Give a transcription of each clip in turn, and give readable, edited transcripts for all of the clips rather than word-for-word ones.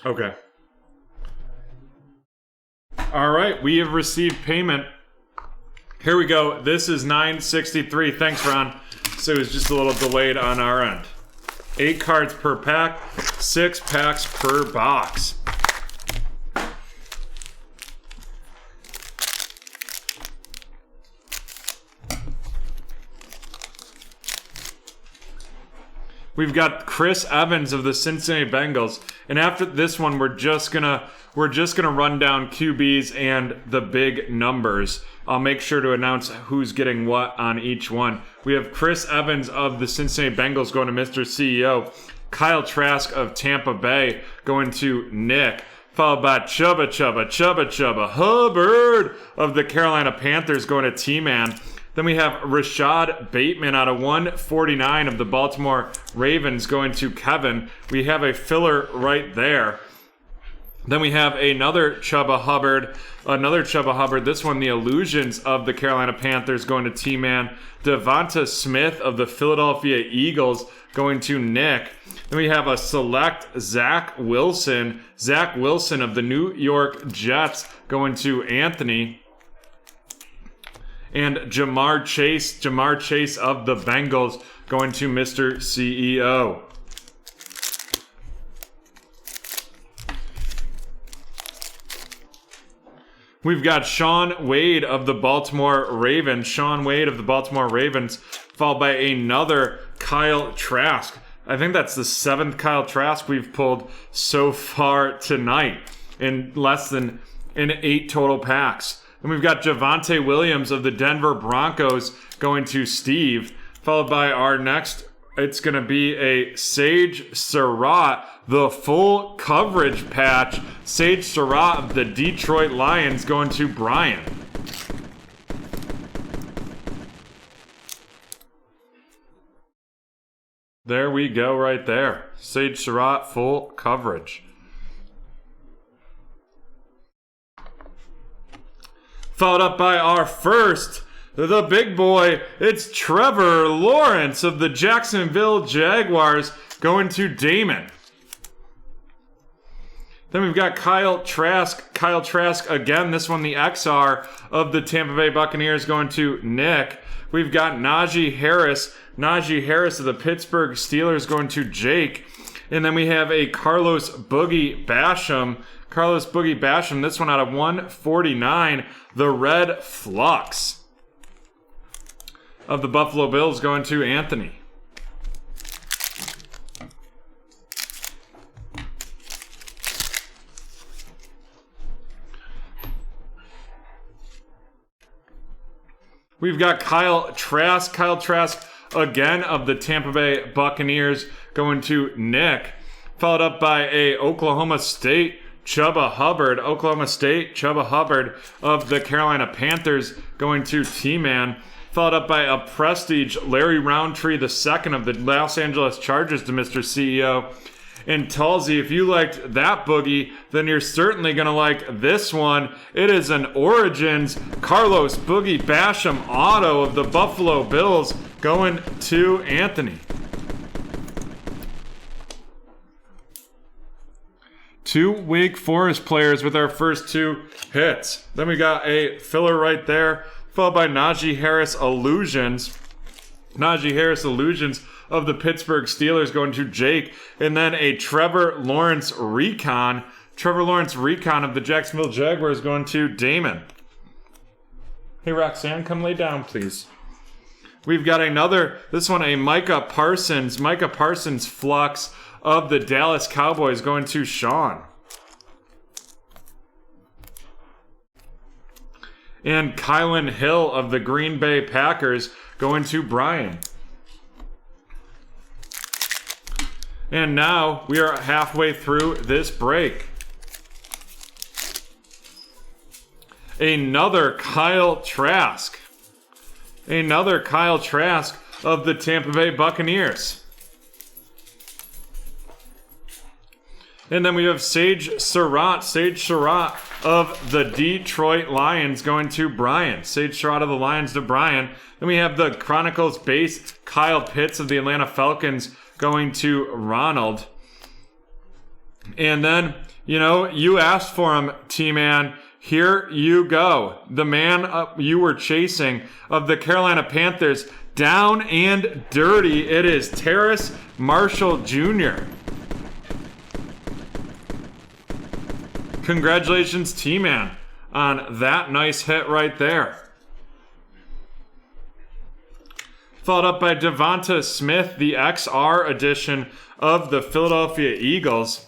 Okay. All right, we have received payment. Here we go. This is $9.63. Thanks, Ron. So it was just a little delayed on our end. 8 cards per pack, 6 packs per box. We've got Chris Evans of the Cincinnati Bengals, and after this one, we're just gonna run down QBs and the big numbers. I'll make sure to announce who's getting what on each one. We have Chris Evans of the Cincinnati Bengals going to Mr. CEO. Kyle Trask of Tampa Bay going to Nick. Followed by Chubba Hubbard of the Carolina Panthers going to T-Man. Then we have Rashad Bateman out of 149 of the Baltimore Ravens going to Kevin. We have a filler right there. Then we have another Chubba Hubbard. This one, the Illusions of the Carolina Panthers going to T-Man. Devonta Smith of the Philadelphia Eagles going to Nick. Then we have a select Zach Wilson of the New York Jets going to Anthony. And Jamar Chase of the Bengals going to Mr. CEO. We've got Sean Wade of the Baltimore Ravens. Followed by another Kyle Trask. I think that's the 7th Kyle Trask we've pulled so far tonight in in 8 total packs. And we've got Javonte Williams of the Denver Broncos going to Steve. Followed by our next, it's going to be a Sage Surratt, the full coverage patch. Sage Surratt of the Detroit Lions going to Brian. There we go right there. Sage Surratt, full coverage. Followed up by our first, the big boy, it's Trevor Lawrence of the Jacksonville Jaguars going to Damon. Then we've got Kyle Trask again, this one the XR of the Tampa Bay Buccaneers going to Nick. We've got Najee Harris of the Pittsburgh Steelers going to Jake. And then we have a Carlos Boogie Basham, this one out of 149, the Red Flux of the Buffalo Bills going to Anthony. We've got Kyle Trask again of the Tampa Bay Buccaneers going to Nick. Followed up by a Oklahoma State Chubba Hubbard of the Carolina Panthers going to T-Man. Followed up by a Prestige Larry Roundtree II of the Los Angeles Chargers to Mr. CEO. And Tulsey, if you liked that boogie, then you're certainly going to like this one. It is an Origins Carlos Boogie Basham auto of the Buffalo Bills going to Anthony. 2 Wake Forest players with our first 2 hits. Then we got a filler right there, followed by Najee Harris Illusions of the Pittsburgh Steelers going to Jake. And then a Trevor Lawrence Recon of the Jacksonville Jaguars going to Damon. Hey Roxanne, come lay down please. We've got this one a Micah Parsons Flux of the Dallas Cowboys going to Sean. And Kylan Hill of the Green Bay Packers going to Brian. And now we are halfway through this break. Another Kyle Trask of the Tampa Bay Buccaneers. And then we have Sage Surratt of the Detroit Lions going to Brian. Sage Surratt of the Lions to Brian. Then we have the Chronicles base Kyle Pitts of the Atlanta Falcons going to Ronald. And then You know, you asked for him, T-Man. Here you go. The man you were chasing of the Carolina Panthers. Down and dirty. It is Terrace Marshall Jr. Congratulations, T-Man, on that nice hit right there. Followed up by Devonta Smith, the XR edition of the Philadelphia Eagles.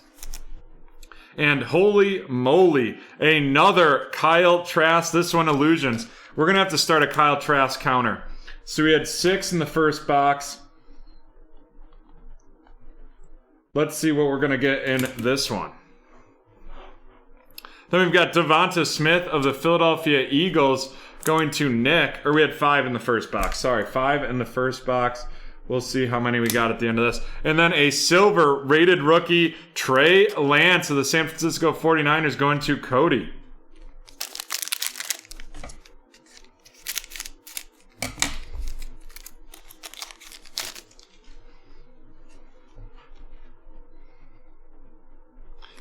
And holy moly, another Kyle Trask. This one, Illusions. We're going to have to start a Kyle Trask counter. So we had 6 in the first box. Let's see what we're going to get in this one. Then we've got Devonta Smith of the Philadelphia Eagles going to Nick. Or we had 5 in the first box. Sorry, 5 in the first box. We'll see how many we got at the end of this. And then a silver rated rookie, Trey Lance of the San Francisco 49ers going to Cody.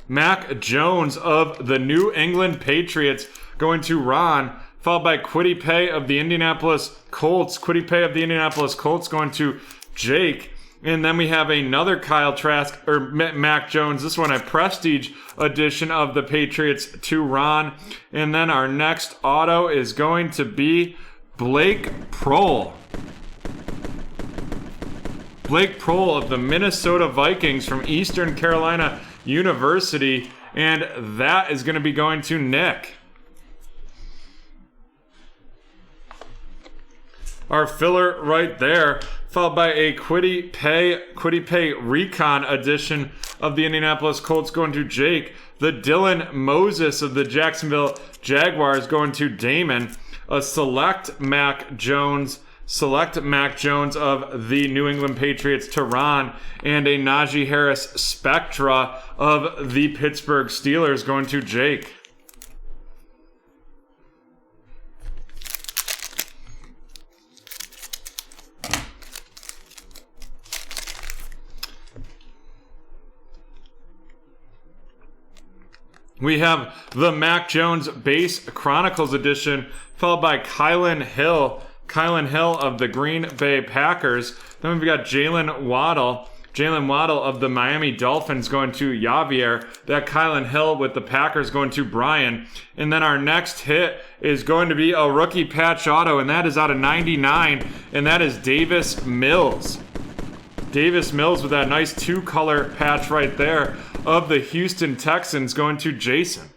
Mac Jones of the New England Patriots going to Ron, followed by Kwity Paye of the Indianapolis Colts. Kwity Paye of the Indianapolis Colts going to Jake. And then we have another Kyle Trask, or Mac Jones. This one a Prestige edition of the Patriots to Ron. And then our next auto is going to be Blake Prohl. Blake Prohl of the Minnesota Vikings from Eastern Carolina University. And that is going to be going to Nick. Our filler right there, followed by a Kwity Paye Recon edition of the Indianapolis Colts going to Jake. The Dylan Moses of the Jacksonville Jaguars going to Damon. A select Mac Jones of the New England Patriots to Ron. And a Najee Harris Spectra of the Pittsburgh Steelers going to Jake. We have the Mac Jones base Chronicles edition, followed by Kylan Hill of the Green Bay Packers. Then we've got Jalen Waddle of the Miami Dolphins going to Javier. That Kylan Hill with the Packers going to Brian. And then our next hit is going to be a rookie patch auto, and that is out of 99, and that is Davis Mills. Davis Mills with that nice 2-color patch right there of the Houston Texans going to Jason.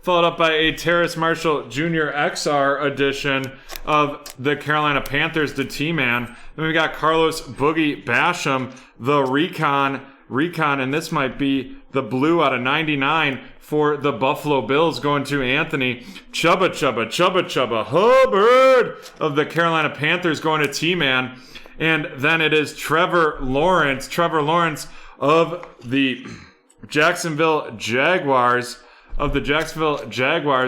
Followed up by a Terrace Marshall Jr. XR edition of the Carolina Panthers to T-Man. Then we got Carlos Boogie Basham, the Recon, and this might be the blue out of 99 for the Buffalo Bills going to Anthony. Chubba Hubbard of the Carolina Panthers going to T-Man. And then it is Trevor Lawrence of the Jacksonville Jaguars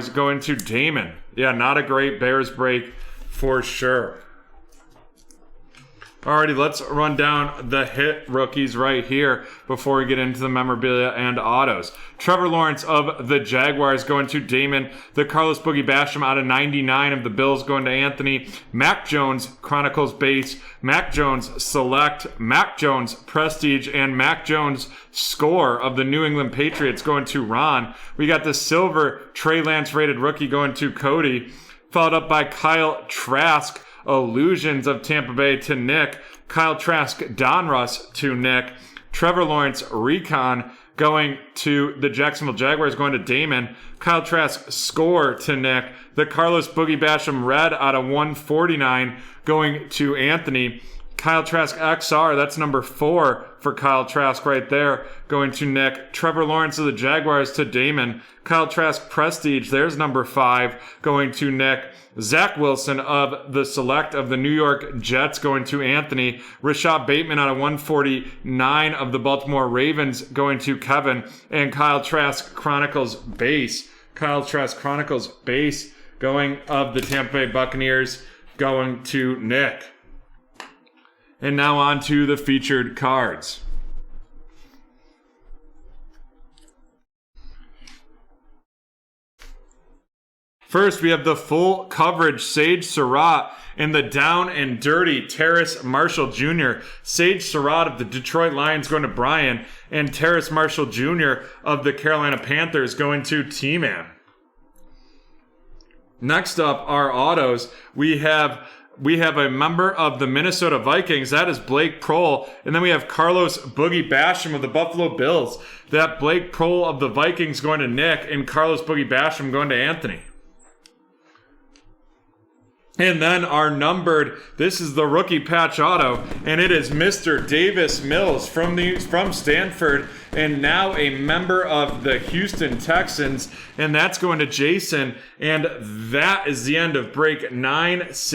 going to Damon. Yeah, not a great Bears break for sure. Alrighty, let's run down the hit rookies right here before we get into the memorabilia and autos. Trevor Lawrence of the Jaguars going to Damon. The Carlos Boogie Basham out of 99 of the Bills going to Anthony. Mac Jones Chronicles base. Mac Jones select. Mac Jones Prestige. And Mac Jones score of the New England Patriots going to Ron. We got the silver Trey Lance rated rookie going to Cody. Followed up by Kyle Trask. Illusions of Tampa Bay to Nick. Kyle Trask Donruss to Nick. Trevor Lawrence Recon going to the Jacksonville Jaguars going to Damon. Kyle Trask score to Nick. The Carlos Boogie Basham red out of 149 going to Anthony. Kyle Trask XR, that's number 4 for Kyle Trask right there, going to Nick. Trevor Lawrence of the Jaguars to Damon. Kyle Trask Prestige, there's number 5, going to Nick. Zach Wilson of the select of the New York Jets going to Anthony. Rashad Bateman out of 149 of the Baltimore Ravens going to Kevin. And Kyle Trask Chronicles base. Kyle Trask Chronicles base going of the Tampa Bay Buccaneers going to Nick. And now on to the featured cards. First, we have the full coverage Sage Surratt and the down and dirty Terrace Marshall Jr. Sage Surratt of the Detroit Lions going to Brian, and Terrace Marshall Jr. of the Carolina Panthers going to T-Man. Next up, our autos. We have a member of the Minnesota Vikings. That is Blake Prohl. And then we have Carlos Boogie Basham of the Buffalo Bills. That Blake Prohl of the Vikings going to Nick, and Carlos Boogie Basham going to Anthony. And then our numbered, this is the rookie patch auto, and it is Mr. Davis Mills from Stanford, and now a member of the Houston Texans, and that's going to Jason. And that is the end of break 9.